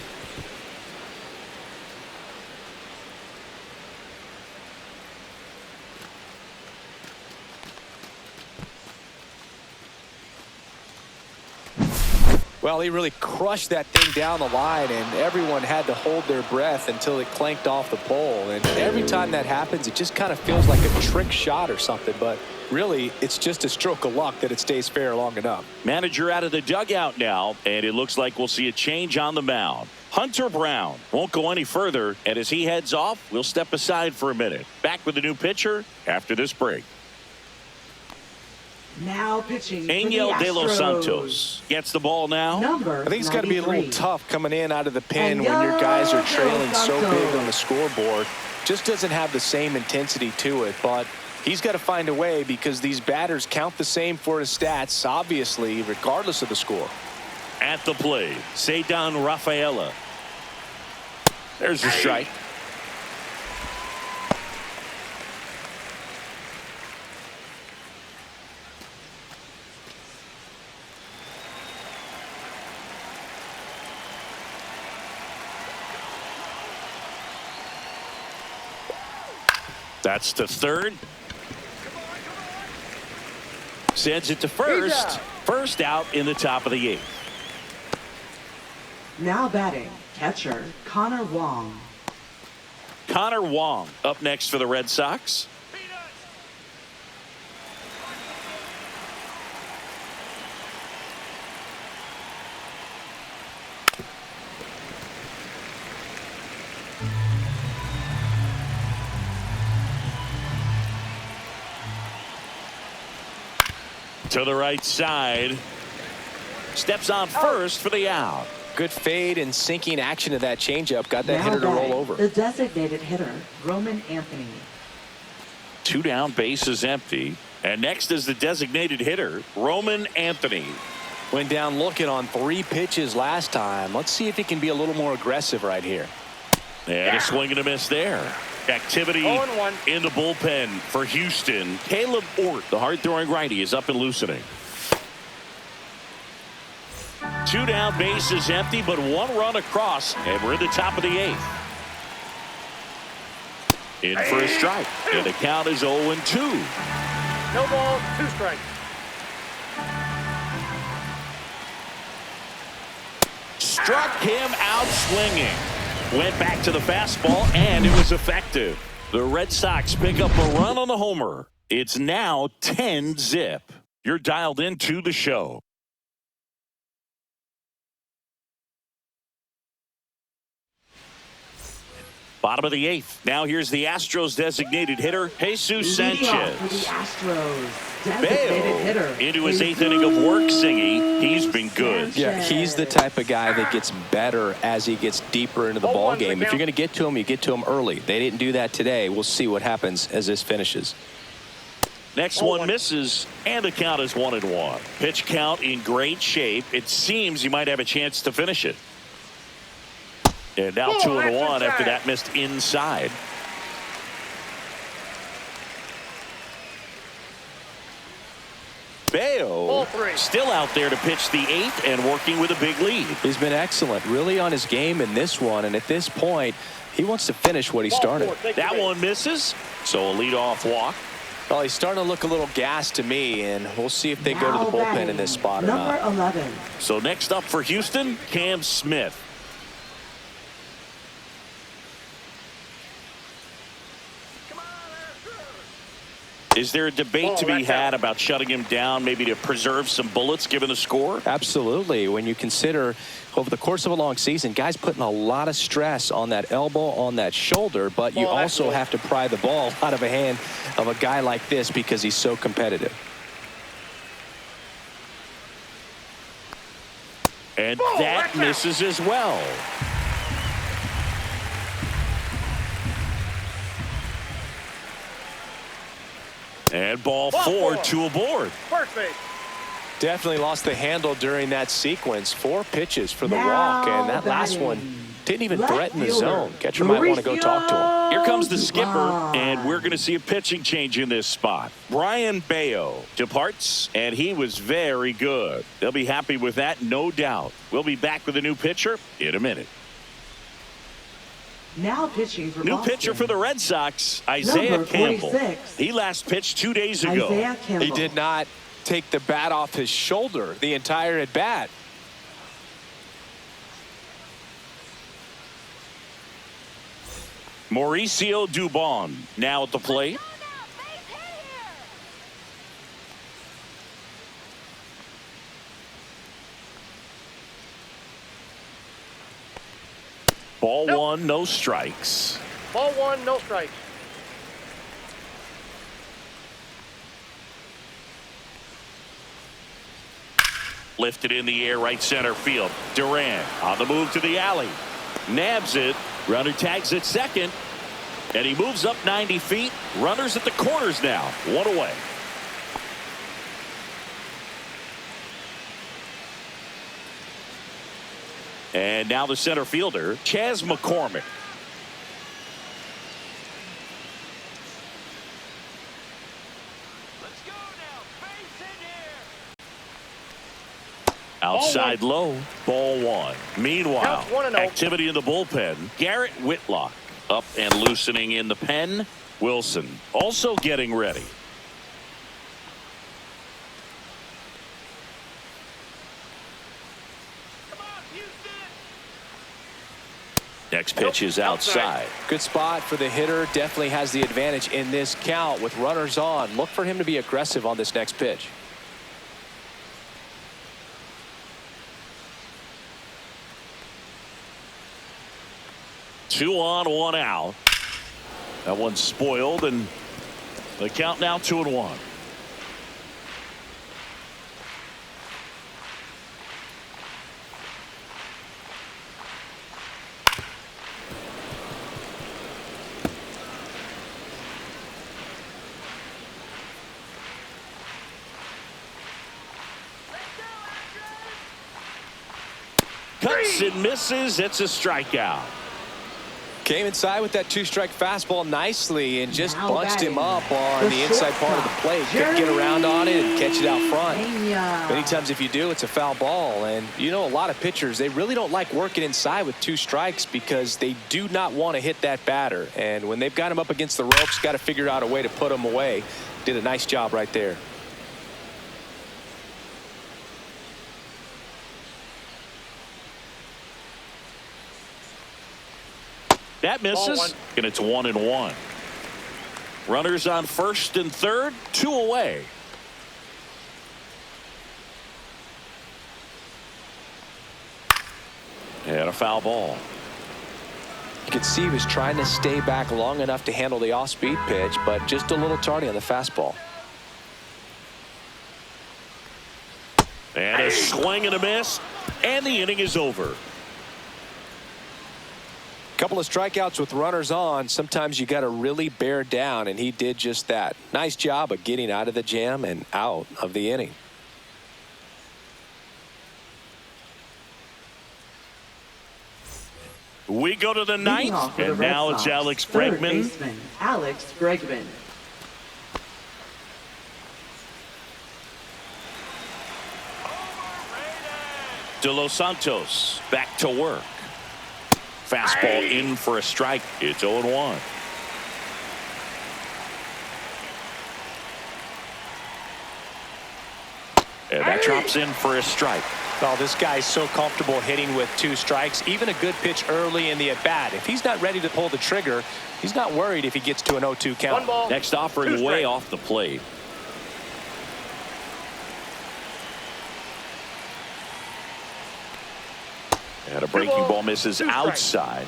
Well, he really crushed that thing down the line, and everyone had to hold their breath until it clanked off the pole. And every time that happens, it just kind of feels like a trick shot or something. But really, it's just a stroke of luck that it stays fair long enough. Manager out of the dugout now, and it looks like we'll see a change on the mound. Hunter Brown won't go any further, and as he heads off, we'll step aside for a minute. Back with the new pitcher after this break. Now pitching Angel De Los Santos gets the ball now. Number I think it's got to be a little tough coming in out of the pen when Angel your guys are De trailing Los so big Santos. on the scoreboard. Just doesn't have the same intensity to it, but he's got to find a way because these batters count the same for his stats, obviously, regardless of the score. At the plate, Cedar Rafaela. There's the strike. That's to third. Sends it to first. First out in the top of the 8th. Now batting catcher Connor Wong. Connor Wong up next for the Red Sox. To the right side. Steps on first for the out. Good fade and sinking action of that changeup. Got that Now hitter to roll batting, over. the designated hitter Roman Anthony. 2 down, bases empty. And next is the designated hitter, Roman Anthony. Went down looking on 3 pitches last time. Let's see if he can be a little more aggressive right here. And a swing and a miss there. Activity 0-1. in the bullpen for Houston. Caleb Ort, the hard-throwing righty, is up and loosening. 2 down, bases empty, but 1 run across, and we're in the top of the 8th. In for a strike, and the count is 0-2. No ball, 2 strikes. struck him out swinging. Went back to the fastball, and it was effective. The Red Sox pick up a run on the homer. It's now 10-zip. You're dialed into the show. Bottom of the eighth. Now here's the Astros designated hitter, Jesus Sanchez. For the Astros, designated hitter, into his eighth inning of work, Singy. He's been good. Yeah, he's the type of guy that gets better as he gets deeper into the ball game. If you're going to get to him, you get to him early. They didn't do that today. We'll see what happens as this finishes. Next one misses, and the count is 1-1. Pitch count in great shape. It seems he might have a chance to finish it. And now 2-1 after that missed inside. Bayo still out there to pitch the eighth and working with a big lead. He's been excellent, really on his game in this one, and at this point he wants to finish what he started. That one misses, so a leadoff walk. Well, he's starting to look a little gassed to me, and we'll see if they go to the bullpen in this spot or not. Number 11. So next up for Houston, Cam Smith. Is there a debate to be had about shutting him down, maybe to preserve some bullets given the score? Absolutely. When you consider over the course of a long season, guys putting a lot of stress on that elbow, on that shoulder, but you also have to pry the ball out of a hand of a guy like this because he's so competitive. And that misses as well. And ball four, two aboard. First base. Definitely lost the handle during that sequence. 4 pitches for the walk, and that last one didn't even threaten the zone. Catcher might want to go talk to him. Here comes the skipper, and we're going to see a pitching change in this spot. Brian Bayo departs, and he was very good. They'll be happy with that, no doubt. We'll be back with a new pitcher in a minute. Now pitching for New Boston. pitcher for the Red Sox, Isaiah Number Campbell. 46. He last pitched 2 days ago. Isaiah Campbell. He did not take the bat off his shoulder the entire at bat. Mauricio Dubon now at the plate. Ball one, no strikes. Ball one, no strikes. Lifted in the air, right center field. Duran on the move to the alley. Nabs it. Runner tags at second. And he moves up 90 feet. Runners at the corners now. 1 away. And now the center fielder, Chas McCormick. Outside low, ball one. Meanwhile, Counts 1-0. activity in the bullpen. Garrett Whitlock up and loosening in the pen. Wilson also getting ready. Next pitch is outside. Good spot for the hitter. Definitely has the advantage in this count with runners on. Look for him to be aggressive on this next pitch. Two on, 1 out. That one's spoiled, and the count now 2-1. Cuts and misses. It's a strikeout. Came inside with that 2-strike fastball nicely and just Now bunched him batting, up on the the inside part of the shortstop, plate. Couldn't get around on it and catch it out front. Pena. Many times if you do, it's a foul ball. And you know, a lot of pitchers, they really don't like working inside with 2 strikes because they do not want to hit that batter. And when they've got him up against the ropes, got to figure out a way to put him away. Did a nice job right there. That misses, and it's 1-1. Runners on first and third, 2 away. And a foul ball. You could see he was trying to stay back long enough to handle the off-speed pitch, but just a little tardy on the fastball. And a swing and a miss, and the inning is over. Couple of strikeouts with runners on. Sometimes you got to really bear down, and he did just that. Nice job of getting out of the jam and out of the inning. We go to the ninth, and now it's Alex Bregman. Alex Bregman. De Los Santos back to work. Fastball in for a strike. It's 0-1. And that drops in for a strike. Oh, this guy's so comfortable hitting with 2 strikes. Even a good pitch early in the at-bat. If he's not ready to pull the trigger, he's not worried if he gets to an 0-2 count. 1 ball, Next offering way off the plate. And a breaking ball misses outside.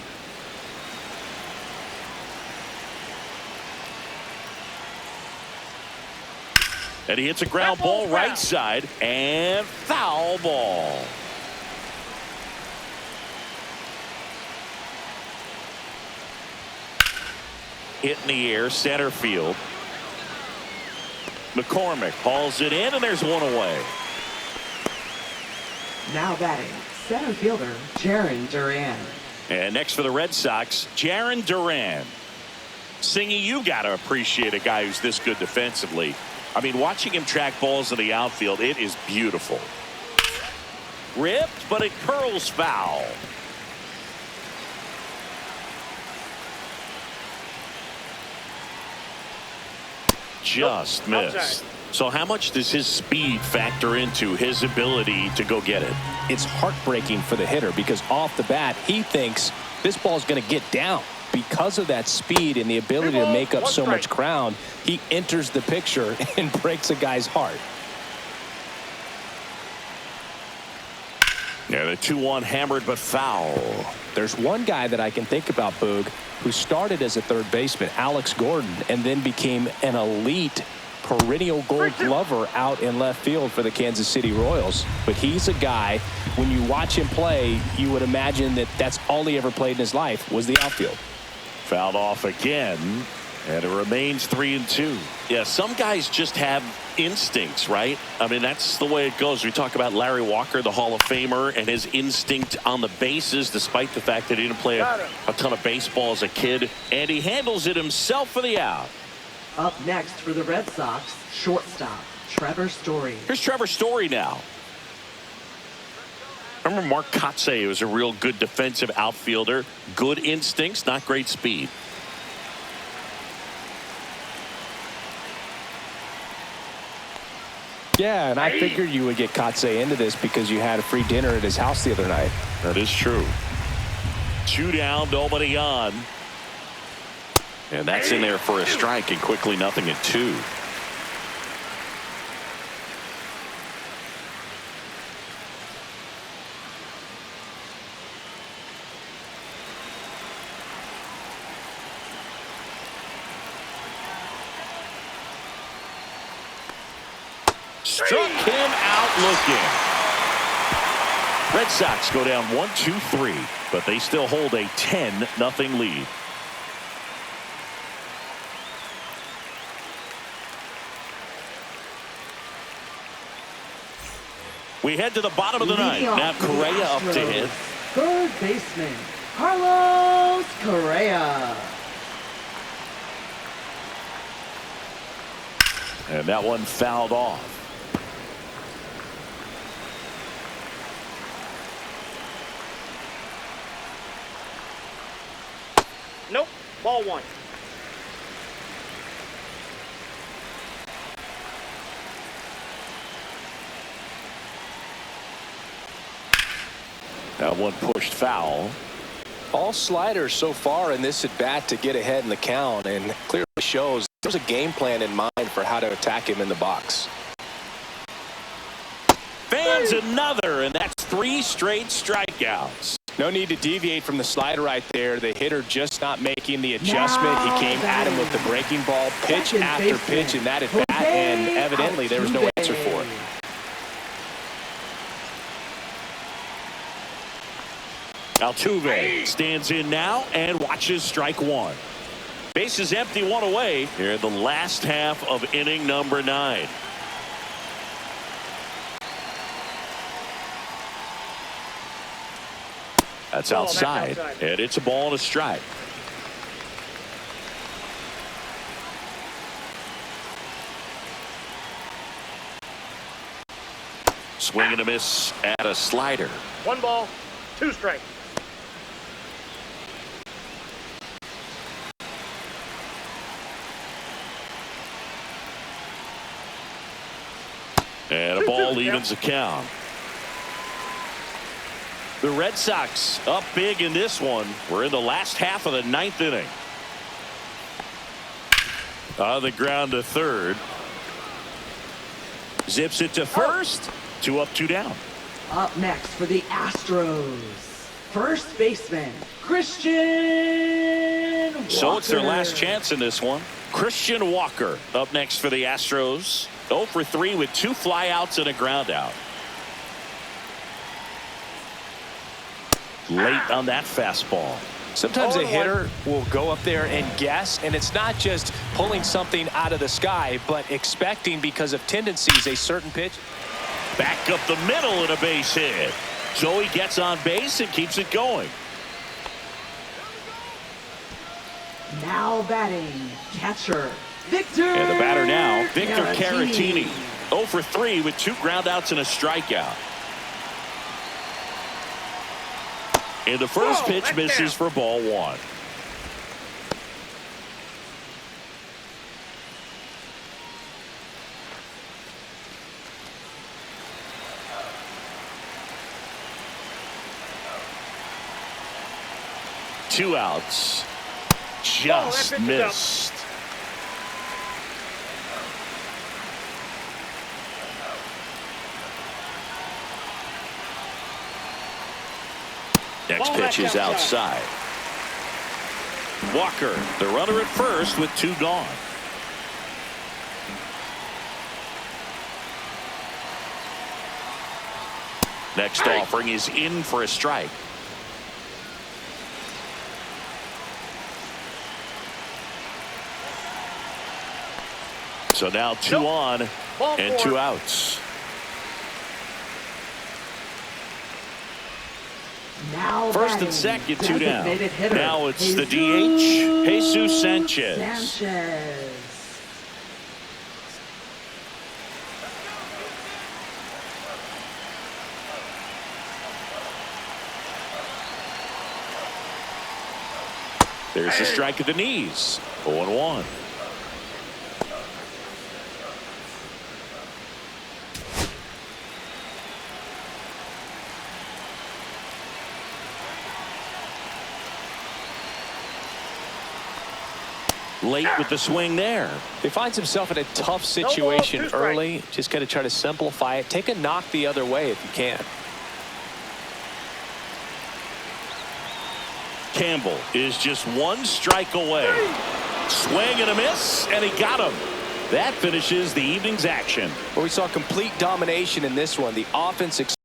And he hits a ground ball right side, and foul ball. Hit in the air, center field. McCormick hauls it in, and there's 1 away. Now batting, center fielder Jarren Duran. And next for the Red Sox, Jarren Duran. Singy, you got to appreciate a guy who's this good defensively. I mean, watching him track balls in the outfield, it is beautiful. Ripped, but it curls foul. Just missed. So how much does his speed factor into his ability to go get it? It's heartbreaking for the hitter because off the bat, he thinks this ball's going to get down. Because of that speed and the ability to make up so much ground, he enters the picture and breaks a guy's heart. Yeah, the 2-1 hammered but foul. There's one guy that I can think about, Boog, who started as a third baseman, Alex Gordon, and then became an elite perennial gold glover out in left field for the Kansas City Royals. But he's a guy, when you watch him play, you would imagine that that's all he ever played in his life was the outfield. Fouled off again, and it remains 3-2. Yeah, some guys just have instincts, right? I mean, that's the way it goes. We talk about Larry Walker, the Hall of Famer, and his instinct on the bases, despite the fact that he didn't play a ton of baseball as a kid, and he handles it himself for the out. Up next for the Red Sox, shortstop Trevor Story. Here's Trevor Story now. Remember Mark Kotsay was a real good defensive outfielder. Good instincts, not great speed. Yeah, and I figured you would get Kotsay into this because you had a free dinner at his house the other night. That is true. 2 down, nobody on. And that's in there for a strike, and quickly 0-2. Struck him out looking. Red Sox go down 1-2-3, but they still hold a 10-0 lead. We head to the bottom of the ninth. Now Correa up to hit. Third baseman Carlos Correa. And that one fouled off. Nope. Ball 1. That one pushed foul. All sliders so far in this at bat to get ahead in the count, and clearly shows there's a game plan in mind for how to attack him in the box. Fans another, and that's 3 straight strikeouts. No need to deviate from the slider right there. The hitter just not making the adjustment. He came at him with the breaking ball, pitch after pitch in that at bat, and evidently there was no answer for it. Altuve stands in now and watches strike 1. Bases empty, 1 away here in the last half of inning number 9. That's outside, and it's a ball and a strike. Swing and a miss at a slider. 1 ball, 2 strikes. And a ball evens the count. The Red Sox up big in this one. We're in the last half of the 9th inning. On the ground to third. Zips it to first. 2 up, 2 down. Up next for the Astros, first baseman, Christian Walker. So it's their last chance in this one. Christian Walker up next for the Astros. 0 for 3 with 2 flyouts and a ground out. Late on that fastball. Sometimes a hitter will go up there and guess, and it's not just pulling something out of the sky, but expecting, because of tendencies, a certain pitch. Back up the middle and a base hit. So he gets on base and keeps it going. Now batting, catcher, Victor. And the batter now, Victor Caratini. 0 for 3 with 2 groundouts and a strikeout. And the first pitch misses for ball 1. Two outs. Just missed. Next pitch is outside. Walker, the runner at first with 2 gone. Next offering is in for a strike. So now 2 on and 2 outs. Now first and second, 2 down. Now it's the DH, Jesus Sanchez. There's a strike at the knees. 0-1. Late with the swing there. He finds himself in a tough situation early. Just got to try to simplify it. Take a knock the other way if you can. Campbell is just 1 strike away. Swing and a miss, and he got him. That finishes the evening's action. Well, we saw complete domination in this one. The offense